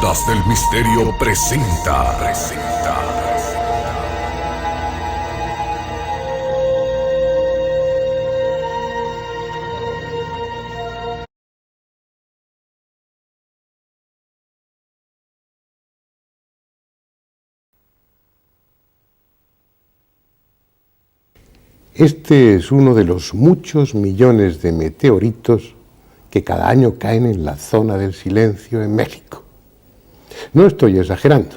Ondas del Misterio presenta. Este es uno de los muchos millones de meteoritos que cada año caen en la zona del silencio en México. No estoy exagerando.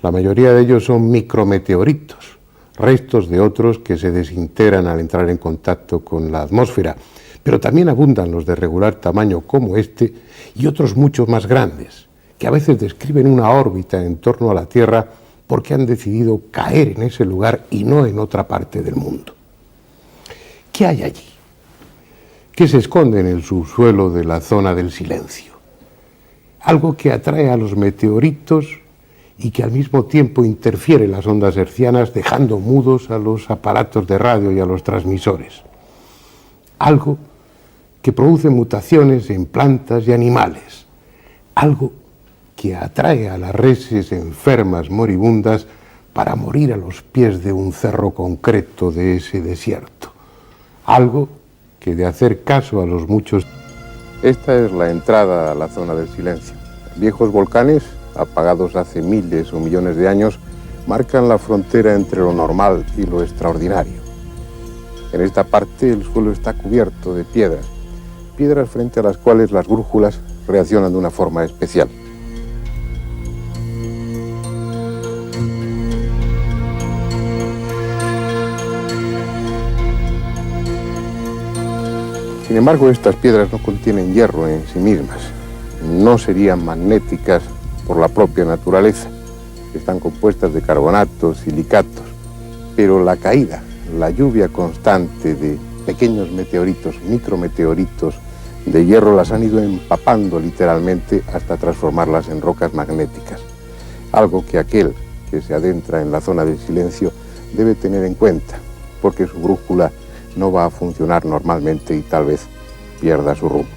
La mayoría de ellos son micrometeoritos, restos de otros que se desintegran al entrar en contacto con la atmósfera, pero también abundan los de regular tamaño como este y otros muchos más grandes, que a veces describen una órbita en torno a la Tierra porque han decidido caer en ese lugar y no en otra parte del mundo. ¿Qué hay allí? ¿Qué se esconde en el subsuelo de la zona del silencio? Algo que atrae a los meteoritos y que al mismo tiempo interfiere en las ondas hertzianas, dejando mudos a los aparatos de radio y a los transmisores. Algo que produce mutaciones en plantas y animales. Algo que atrae a las reses enfermas moribundas para morir a los pies de un cerro concreto de ese desierto. Algo que, de hacer caso a los muchos... Esta es la entrada a la zona del silencio. Viejos volcanes, apagados hace miles o millones de años, marcan la frontera entre lo normal y lo extraordinario. En esta parte el suelo está cubierto de piedras frente a las cuales las brújulas reaccionan de una forma especial. Sin embargo, estas piedras no contienen hierro en sí mismas, no serían magnéticas por la propia naturaleza, están compuestas de carbonatos, silicatos, pero la caída, la lluvia constante de pequeños meteoritos, micrometeoritos de hierro las han ido empapando literalmente hasta transformarlas en rocas magnéticas, algo que aquel que se adentra en la zona del silencio debe tener en cuenta, porque su brújula no va a funcionar normalmente y tal vez pierda su rumbo.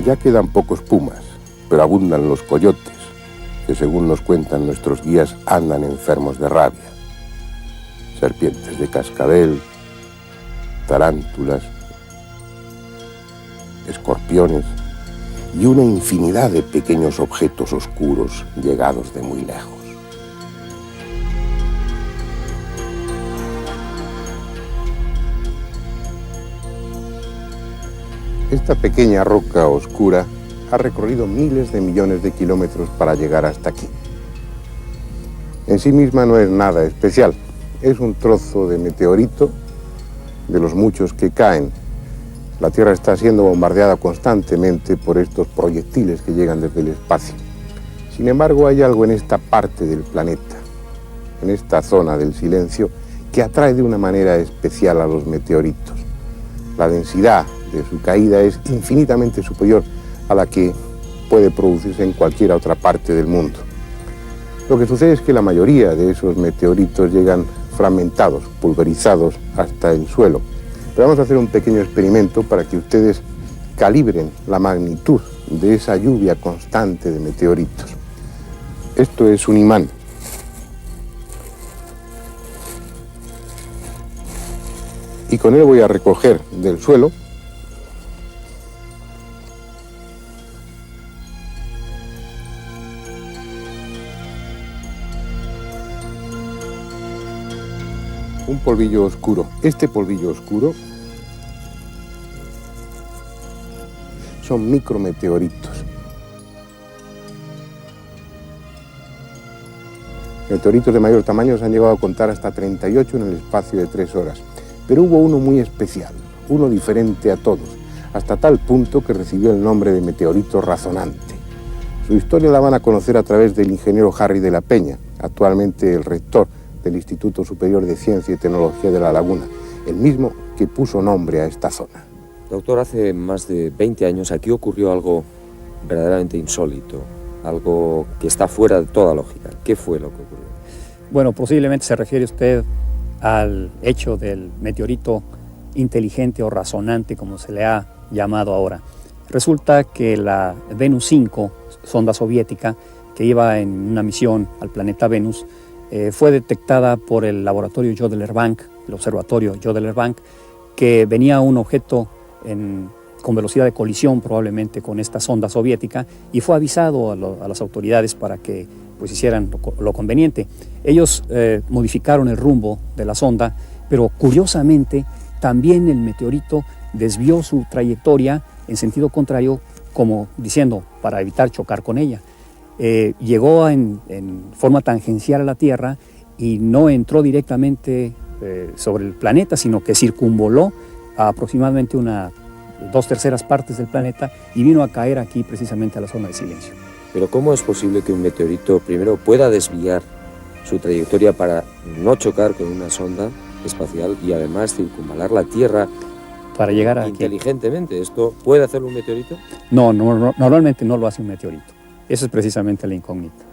Ya quedan pocos pumas, pero abundan los coyotes, que según nos cuentan nuestros guías andan enfermos de rabia. Serpientes de cascabel, tarántulas, escorpiones y una infinidad de pequeños objetos oscuros llegados de muy lejos. Esta pequeña roca oscura ha recorrido miles de millones de kilómetros para llegar hasta aquí. En sí misma no es nada especial, es un trozo de meteorito de los muchos que caen. La Tierra está siendo bombardeada constantemente por estos proyectiles que llegan desde el espacio. Sin embargo, hay algo en esta parte del planeta, en esta zona del silencio, que atrae de una manera especial a los meteoritos. La densidad de su caída es infinitamente superior a la que puede producirse en cualquier otra parte del mundo. Lo que sucede es que la mayoría de esos meteoritos llegan fragmentados, pulverizados hasta el suelo. Pero vamos a hacer un pequeño experimento para que ustedes calibren la magnitud de esa lluvia constante de meteoritos. Esto es un imán. Y con él voy a recoger del suelo un polvillo oscuro. Este polvillo oscuro son micrometeoritos. Meteoritos de mayor tamaño se han llegado a contar hasta 38 en el espacio de 3 horas. Pero hubo uno muy especial, uno diferente a todos, hasta tal punto que recibió el nombre de meteorito razonante. Su historia la van a conocer a través del ingeniero Harry de la Peña, actualmente el rector del Instituto Superior de Ciencia y Tecnología de La Laguna, el mismo que puso nombre a esta zona. Doctor, hace más de 20 años aquí ocurrió algo verdaderamente insólito. algo que está fuera de toda lógica. ¿Qué fue lo que ocurrió? Bueno, posiblemente se refiere usted al hecho del meteorito inteligente o razonante, como se le ha llamado ahora. Resulta que la Venus 5, sonda soviética, que iba en una misión al planeta Venus, fue detectada por el laboratorio Jodler-Bank, el observatorio Jodler-Bank, que venía un objeto con velocidad de colisión probablemente con esta sonda soviética, y fue avisado a las autoridades para que pues hicieran lo conveniente. Ellos modificaron el rumbo de la sonda, pero curiosamente también el meteorito desvió su trayectoria en sentido contrario, como diciendo, para evitar chocar con ella. Llegó en forma tangencial a la Tierra y no entró directamente sobre el planeta, sino que circunvoló a aproximadamente 2/3 partes del planeta y vino a caer aquí precisamente a la zona de silencio. Pero ¿cómo es posible que un meteorito primero pueda desviar su trayectoria para no chocar con una sonda espacial y además circunvalar la Tierra para llegar aquí inteligentemente? ¿Esto puede hacerlo un meteorito? No, normalmente no lo hace un meteorito. Eso es precisamente la incógnita.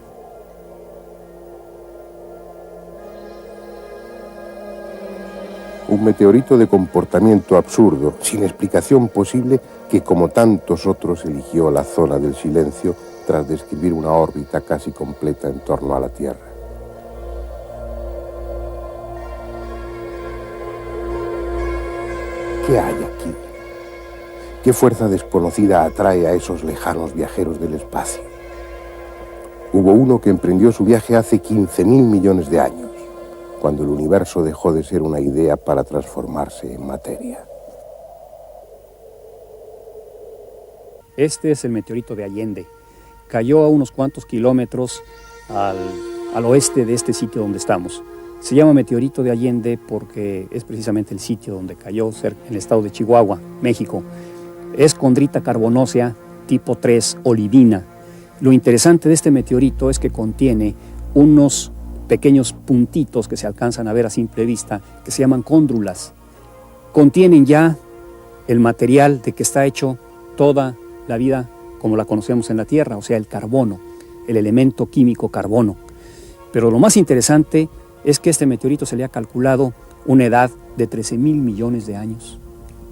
Un meteorito de comportamiento absurdo, sin explicación posible, que como tantos otros eligió la zona del silencio tras describir una órbita casi completa en torno a la Tierra. ¿Qué hay aquí? ¿Qué fuerza desconocida atrae a esos lejanos viajeros del espacio? Hubo uno que emprendió su viaje hace 15.000 millones de años, cuando el universo dejó de ser una idea para transformarse en materia. Este es el meteorito de Allende. Cayó a unos cuantos kilómetros al oeste de este sitio donde estamos. Se llama meteorito de Allende porque es precisamente el sitio donde cayó, en el estado de Chihuahua, México. Es condrita carbonácea tipo 3 olivina. Lo interesante de este meteorito es que contiene unos pequeños puntitos que se alcanzan a ver a simple vista, que se llaman cóndrulas. Contienen ya el material de que está hecho toda la vida como la conocemos en la Tierra, o sea, el carbono, el elemento químico carbono. Pero lo más interesante es que este meteorito se le ha calculado una edad de 13.000 millones de años.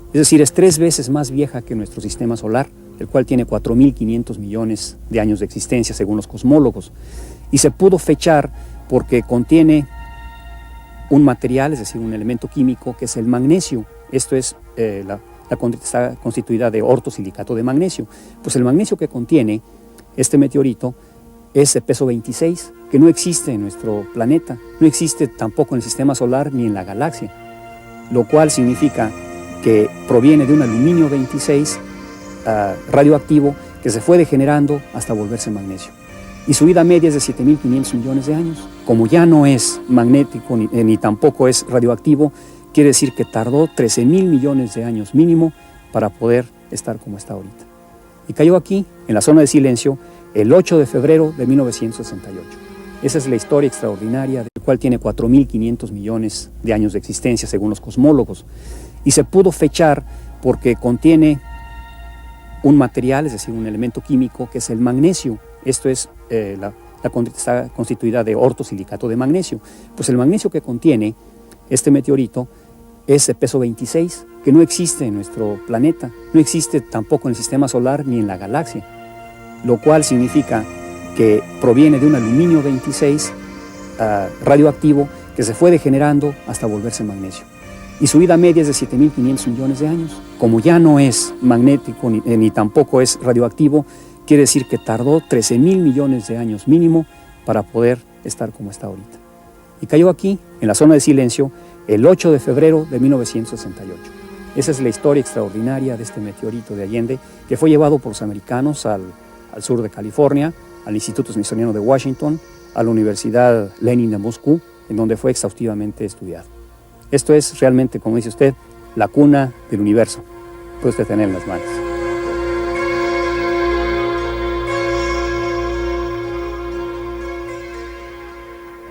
Es decir, es 3 veces más vieja que nuestro sistema solar, el cual tiene 4.500 millones de años de existencia, según los cosmólogos. Y se pudo fechar porque contiene un material, es decir, un elemento químico, que es el magnesio. Esto es, está constituida de ortosilicato de magnesio. Pues el magnesio que contiene este meteorito es de peso 26, que no existe en nuestro planeta, no existe tampoco en el sistema solar ni en la galaxia, lo cual significa que proviene de un aluminio 26 radioactivo que se fue degenerando hasta volverse magnesio. Y su vida media es de 7.500 millones de años. Como ya no es magnético ni tampoco es radioactivo, quiere decir que tardó 13.000 millones de años mínimo para poder estar como está ahorita. Y cayó aquí, en la zona de silencio, el 8 de febrero de 1968. Esa es la historia extraordinaria, del cual tiene 4.500 millones de años de existencia, según los cosmólogos. Y se pudo fechar porque contiene un material, es decir, un elemento químico, que es el magnesio. Esto es, está constituida de ortosilicato de magnesio. Pues el magnesio que contiene este meteorito es de peso 26, que no existe en nuestro planeta, no existe tampoco en el sistema solar ni en la galaxia, lo cual significa que proviene de un aluminio 26 radioactivo que se fue degenerando hasta volverse magnesio. Y su vida media es de 7.500 millones de años. Como ya no es magnético ni tampoco es radioactivo, quiere decir que tardó 13.000 millones de años mínimo para poder estar como está ahorita. Y cayó aquí, en la zona de silencio, el 8 de febrero de 1968. Esa es la historia extraordinaria de este meteorito de Allende, que fue llevado por los americanos al sur de California, al Instituto Smithsoniano de Washington, a la Universidad Lenin de Moscú, en donde fue exhaustivamente estudiado. Esto es realmente, como dice usted, la cuna del universo. Puede usted tener en las manos.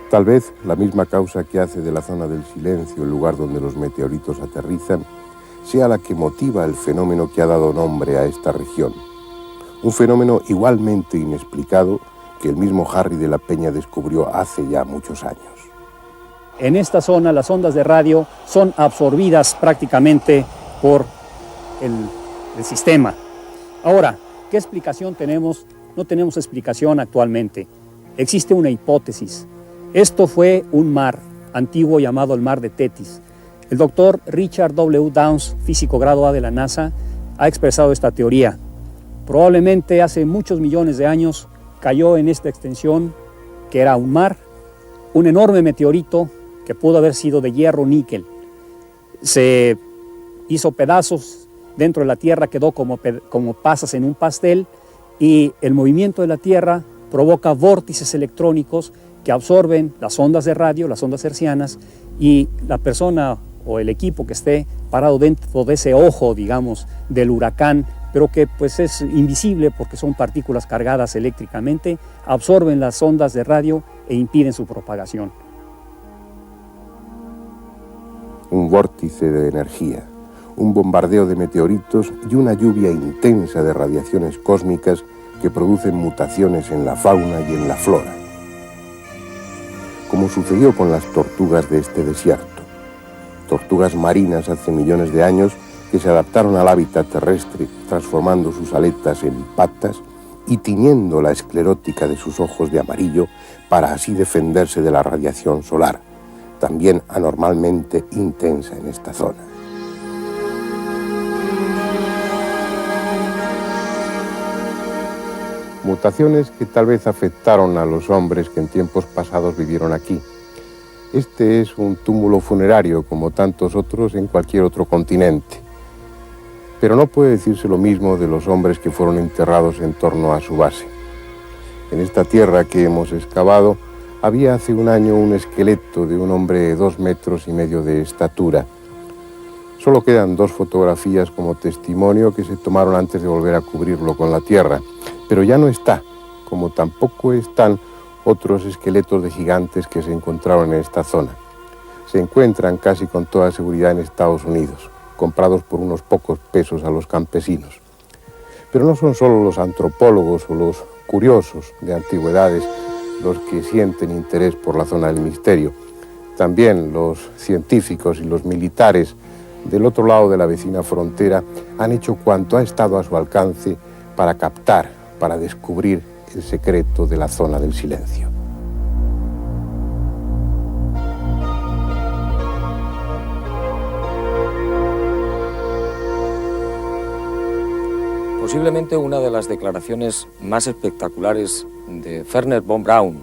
Tal vez la misma causa que hace de la zona del silencio el lugar donde los meteoritos aterrizan sea la que motiva el fenómeno que ha dado nombre a esta región. Un fenómeno igualmente inexplicado que el mismo Harry de la Peña descubrió hace ya muchos años. En esta zona las ondas de radio son absorbidas prácticamente por el sistema. Ahora, ¿qué explicación tenemos? No tenemos explicación actualmente. Existe una hipótesis. Esto fue un mar antiguo llamado el mar de Tetis. El doctor Richard W. Downs, físico grado A de la NASA, ha expresado esta teoría. Probablemente hace muchos millones de años cayó en esta extensión, que era un mar, un enorme meteorito que pudo haber sido de hierro níquel. Se hizo pedazos dentro de la Tierra, quedó como pasas en un pastel, y el movimiento de la Tierra provoca vórtices electrónicos que absorben las ondas de radio, las ondas hertzianas, y la persona o el equipo que esté parado dentro de ese ojo, digamos, del huracán, pero que pues es invisible porque son partículas cargadas eléctricamente, absorben las ondas de radio e impiden su propagación. Un vórtice de energía, un bombardeo de meteoritos y una lluvia intensa de radiaciones cósmicas que producen mutaciones en la fauna y en la flora. Como sucedió con las tortugas de este desierto. Tortugas marinas hace millones de años que se adaptaron al hábitat terrestre, transformando sus aletas en patas y tiñendo la esclerótica de sus ojos de amarillo para así defenderse de la radiación solar, también anormalmente intensa en esta zona. Mutaciones que tal vez afectaron a los hombres que en tiempos pasados vivieron aquí. Este es un túmulo funerario como tantos otros en cualquier otro continente. Pero no puede decirse lo mismo de los hombres que fueron enterrados en torno a su base. En esta tierra que hemos excavado había hace un año un esqueleto de un hombre de 2,5 metros de estatura. Solo quedan 2 fotografías como testimonio que se tomaron antes de volver a cubrirlo con la tierra. Pero ya no está, como tampoco están otros esqueletos de gigantes que se encontraron en esta zona. Se encuentran casi con toda seguridad en Estados Unidos, comprados por unos pocos pesos a los campesinos. Pero no son solo los antropólogos o los curiosos de antigüedades los que sienten interés por la zona del misterio. También los científicos y los militares del otro lado de la vecina frontera han hecho cuanto ha estado a su alcance para captar, para descubrir el secreto de la zona del silencio. Posiblemente una de las declaraciones más espectaculares de Wernher von Braun,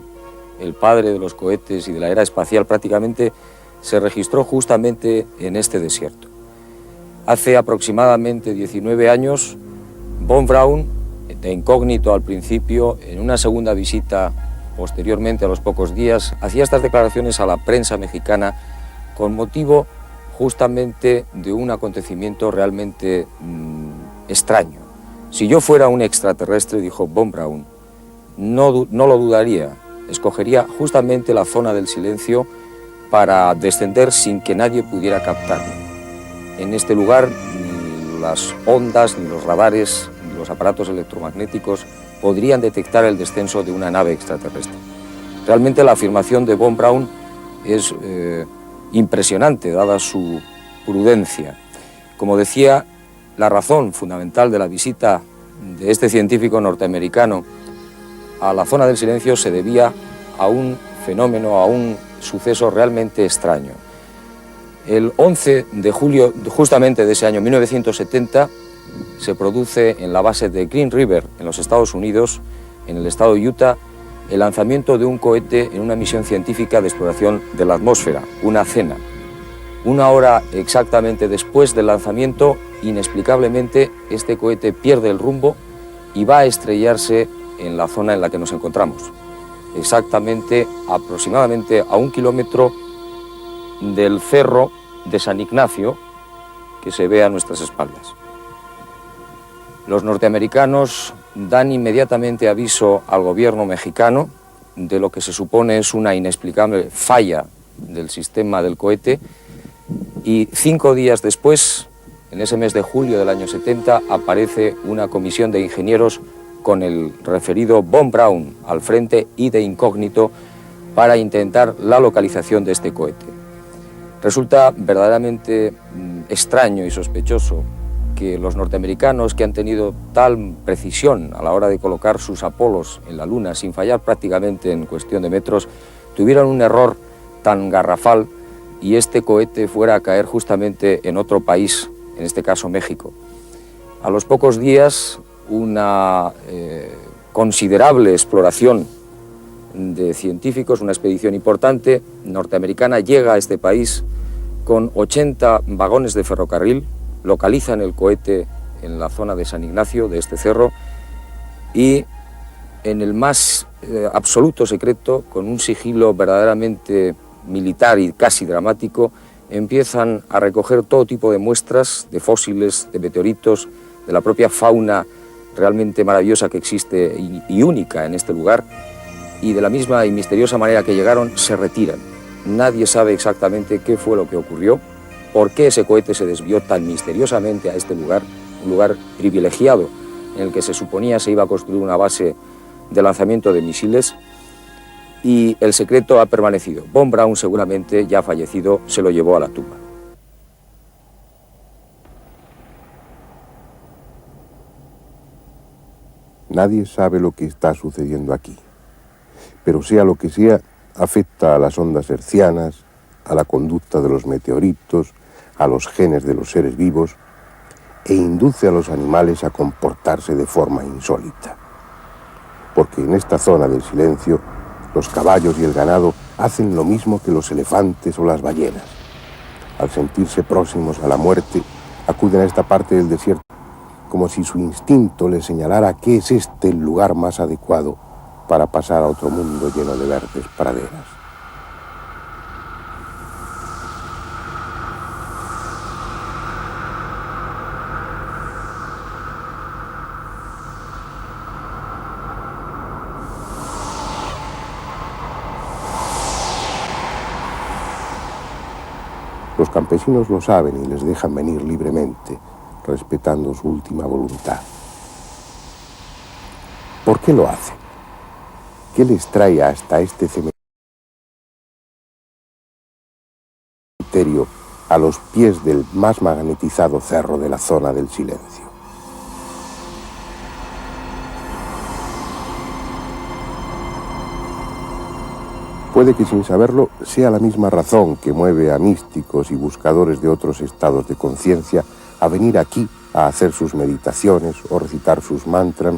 el padre de los cohetes y de la era espacial, prácticamente se registró justamente en este desierto. Hace aproximadamente 19 años, von Braun, de incógnito al principio, en una segunda visita posteriormente a los pocos días, hacía estas declaraciones a la prensa mexicana con motivo justamente de un acontecimiento realmente extraño. Si yo fuera un extraterrestre, dijo von Braun, no lo dudaría, escogería justamente la zona del silencio para descender sin que nadie pudiera captarme. En este lugar ni las ondas, ni los radares, ni los aparatos electromagnéticos podrían detectar el descenso de una nave extraterrestre. Realmente la afirmación de von Braun es impresionante, dada su prudencia. Como decía, la razón fundamental de la visita de este científico norteamericano a la zona del silencio se debía a un fenómeno, a un suceso realmente extraño. El 11 de julio justamente de ese año 1970 se produce en la base de Green River, en los Estados Unidos, en el estado de Utah, el lanzamiento de un cohete en una misión científica de exploración de la atmósfera, una CENA. Una hora exactamente después del lanzamiento, inexplicablemente, este cohete pierde el rumbo y va a estrellarse en la zona en la que nos encontramos. Exactamente, aproximadamente a 1 kilómetro del cerro de San Ignacio, que se ve a nuestras espaldas. Los norteamericanos dan inmediatamente aviso al gobierno mexicano de lo que se supone es una inexplicable falla del sistema del cohete, y 5 días después, en ese mes de julio del año 70, aparece una comisión de ingenieros con el referido Von Braun al frente y de incógnito para intentar la localización de este cohete. Resulta verdaderamente extraño y sospechoso que los norteamericanos, que han tenido tal precisión a la hora de colocar sus Apolos en la Luna sin fallar prácticamente en cuestión de metros, tuvieran un error tan garrafal y este cohete fuera a caer justamente en otro país, en este caso México. A los pocos días, una considerable exploración de científicos, una expedición importante norteamericana, llega a este país con 80 vagones de ferrocarril, localizan el cohete en la zona de San Ignacio, de este cerro, y en el más absoluto secreto, con un sigilo verdaderamente militar y casi dramático, empiezan a recoger todo tipo de muestras, de fósiles, de meteoritos, de la propia fauna realmente maravillosa que existe y única en este lugar, y de la misma y misteriosa manera que llegaron, se retiran. Nadie sabe exactamente qué fue lo que ocurrió, por qué ese cohete se desvió tan misteriosamente a este lugar, un lugar privilegiado en el que se suponía se iba a construir una base de lanzamiento de misiles, y el secreto ha permanecido. Von Braun, seguramente ya fallecido, se lo llevó a la tumba. Nadie sabe lo que está sucediendo aquí, pero sea lo que sea, afecta a las ondas hertzianas, a la conducta de los meteoritos, a los genes de los seres vivos, e induce a los animales a comportarse de forma insólita. Porque en esta zona del silencio, los caballos y el ganado hacen lo mismo que los elefantes o las ballenas. Al sentirse próximos a la muerte, acuden a esta parte del desierto, como si su instinto les señalara que es este el lugar más adecuado para pasar a otro mundo lleno de verdes praderas. Los campesinos lo saben y les dejan venir libremente, respetando su última voluntad. ¿Por qué lo hacen? ¿Qué les trae hasta este cementerio a los pies del más magnetizado cerro de la zona del silencio? Puede que sin saberlo sea la misma razón que mueve a místicos y buscadores de otros estados de conciencia a venir aquí a hacer sus meditaciones o recitar sus mantras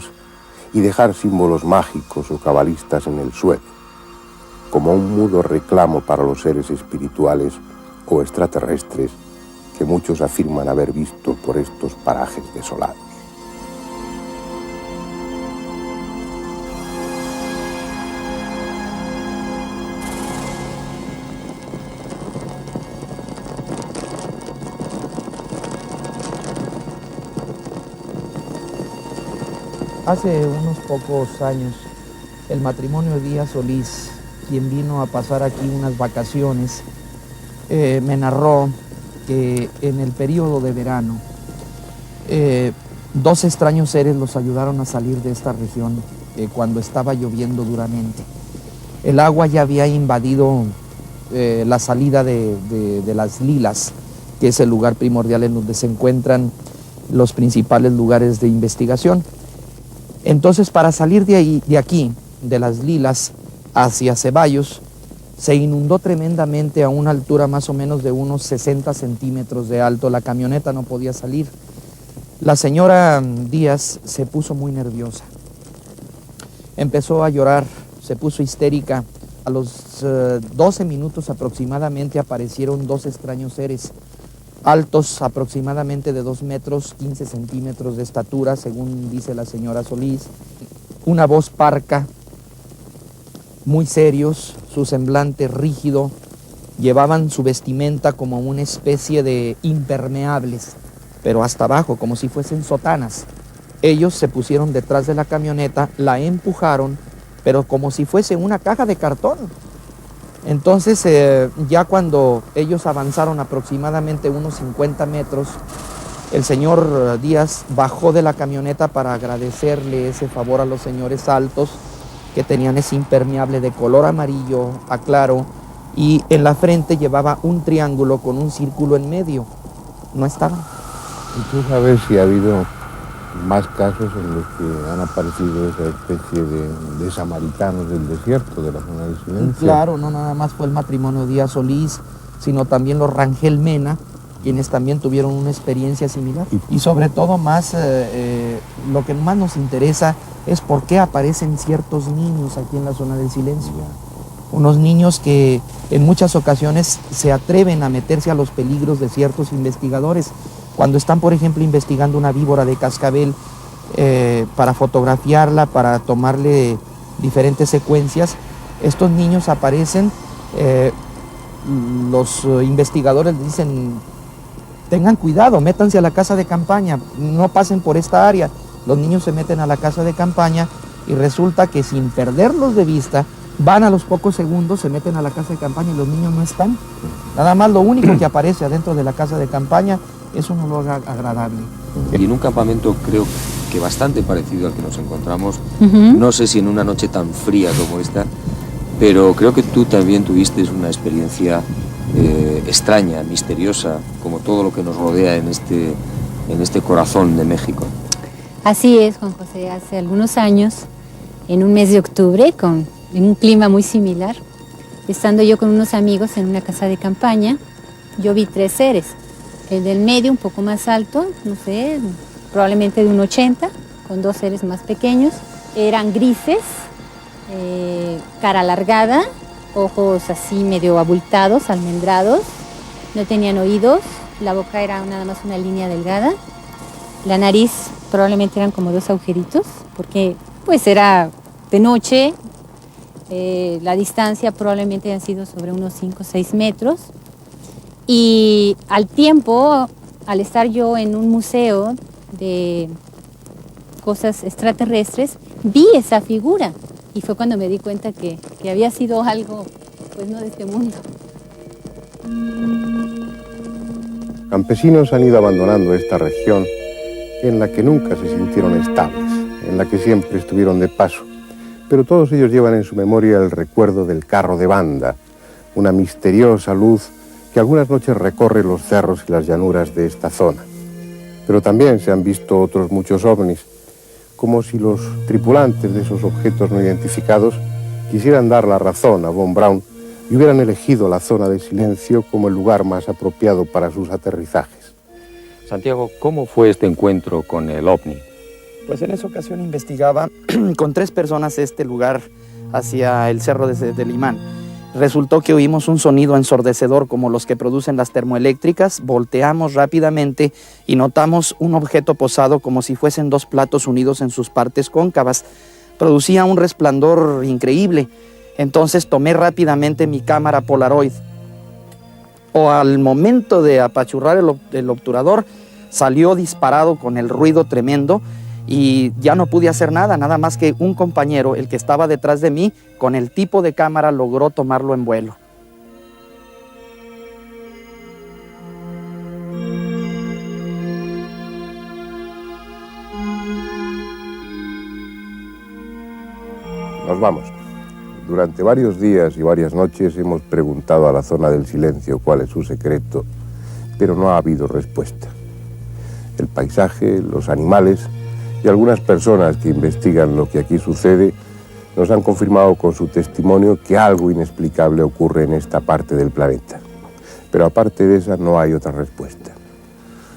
y dejar símbolos mágicos o cabalistas en el suelo, como un mudo reclamo para los seres espirituales o extraterrestres que muchos afirman haber visto por estos parajes desolados. Hace unos pocos años, el matrimonio Díaz Solís, quien vino a pasar aquí unas vacaciones, me narró que en el periodo de verano, dos extraños seres los ayudaron a salir de esta región cuando estaba lloviendo duramente. El agua ya había invadido la salida de las Lilas, que es el lugar primordial en donde se encuentran los principales lugares de investigación. Entonces, para salir de aquí, de las Lilas, hacia Ceballos, se inundó tremendamente a una altura más o menos de unos 60 centímetros de alto. La camioneta no podía salir. La señora Díaz se puso muy nerviosa. Empezó a llorar, se puso histérica. A los 12 minutos aproximadamente aparecieron dos extraños seres, altos aproximadamente de 2 metros, 15 centímetros de estatura, según dice la señora Solís, una voz parca, muy serios, su semblante rígido, llevaban su vestimenta como una especie de impermeables, pero hasta abajo, como si fuesen sotanas. Ellos se pusieron detrás de la camioneta, la empujaron, pero como si fuese una caja de cartón. Entonces, ya cuando ellos avanzaron aproximadamente unos 50 metros, El señor Díaz bajó de la camioneta para agradecerle ese favor a los señores altos que tenían ese impermeable de color amarillo a claro y en la frente llevaba un triángulo con un círculo en medio. No estaban. ¿Y tú sabes si ha habido más casos en los que han aparecido esa especie de samaritanos del desierto, de la zona del silencio? Claro, no nada más fue el matrimonio Díaz Solís, sino también los Rangel Mena, quienes también tuvieron una experiencia similar. Y sobre todo más, lo que más nos interesa es por qué aparecen ciertos niños aquí en la zona del silencio. Unos niños que en muchas ocasiones se atreven a meterse a los peligros de ciertos investigadores. Cuando están, por ejemplo, investigando una víbora de cascabel para fotografiarla, para tomarle diferentes secuencias, estos niños aparecen, los investigadores dicen, tengan cuidado, métanse a la casa de campaña, no pasen por esta área. Los niños se meten a la casa de campaña y resulta que sin perderlos de vista, van a los pocos segundos, se meten a la casa de campaña y los niños no están. Nada más lo único que aparece adentro de la casa de campaña es un olor agradable. Y en un campamento creo que bastante parecido al que nos encontramos, no sé si en una noche tan fría como esta, pero creo que tú también tuviste una experiencia extraña, misteriosa, como todo lo que nos rodea en este corazón de México. Así es, Juan José, hace algunos años, en un mes de octubre, en un clima muy similar, estando yo con unos amigos en una casa de campaña, yo vi 3 seres. El del medio un poco más alto, no sé, probablemente de 1,80, con 2 seres más pequeños. Eran grises, cara alargada, ojos así medio abultados, almendrados, no tenían oídos, la boca era nada más una línea delgada, la nariz probablemente eran como 2 agujeritos, porque pues era de noche, la distancia probablemente han sido sobre unos 5 o 6 metros, y al tiempo, al estar yo en un museo de cosas extraterrestres, vi esa figura, y fue cuando me di cuenta que había sido algo, pues no de este mundo. Campesinos han ido abandonando esta región en la que nunca se sintieron estables, en la que siempre estuvieron de paso, pero todos ellos llevan en su memoria el recuerdo del carro de banda, una misteriosa luz que algunas noches recorre los cerros y las llanuras de esta zona. Pero también se han visto otros muchos ovnis, como si los tripulantes de esos objetos no identificados quisieran dar la razón a Von Braun y hubieran elegido la zona de silencio como el lugar más apropiado para sus aterrizajes. Santiago, ¿cómo fue este encuentro con el ovni? Pues en esa ocasión investigaba con 3 personas este lugar hacia el cerro de Limán. Resultó que oímos un sonido ensordecedor como los que producen las termoeléctricas, volteamos rápidamente y notamos un objeto posado como si fuesen 2 platos unidos en sus partes cóncavas. Producía un resplandor increíble, entonces tomé rápidamente mi cámara Polaroid. Al momento de apachurrar el obturador, salió disparado con el ruido tremendo y ya no pude hacer nada, nada más que un compañero, el que estaba detrás de mí, con el tipo de cámara logró tomarlo en vuelo. Nos vamos. Durante varios días y varias noches hemos preguntado a la zona del silencio cuál es su secreto, pero no ha habido respuesta. El paisaje, los animales y algunas personas que investigan lo que aquí sucede nos han confirmado con su testimonio que algo inexplicable ocurre en esta parte del planeta. Pero aparte de esa no hay otra respuesta.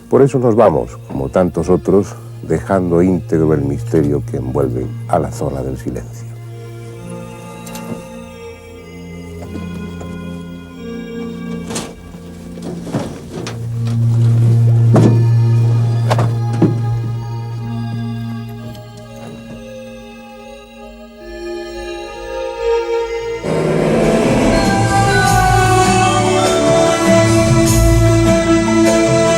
Por eso nos vamos, como tantos otros, dejando íntegro el misterio que envuelve a la zona del silencio.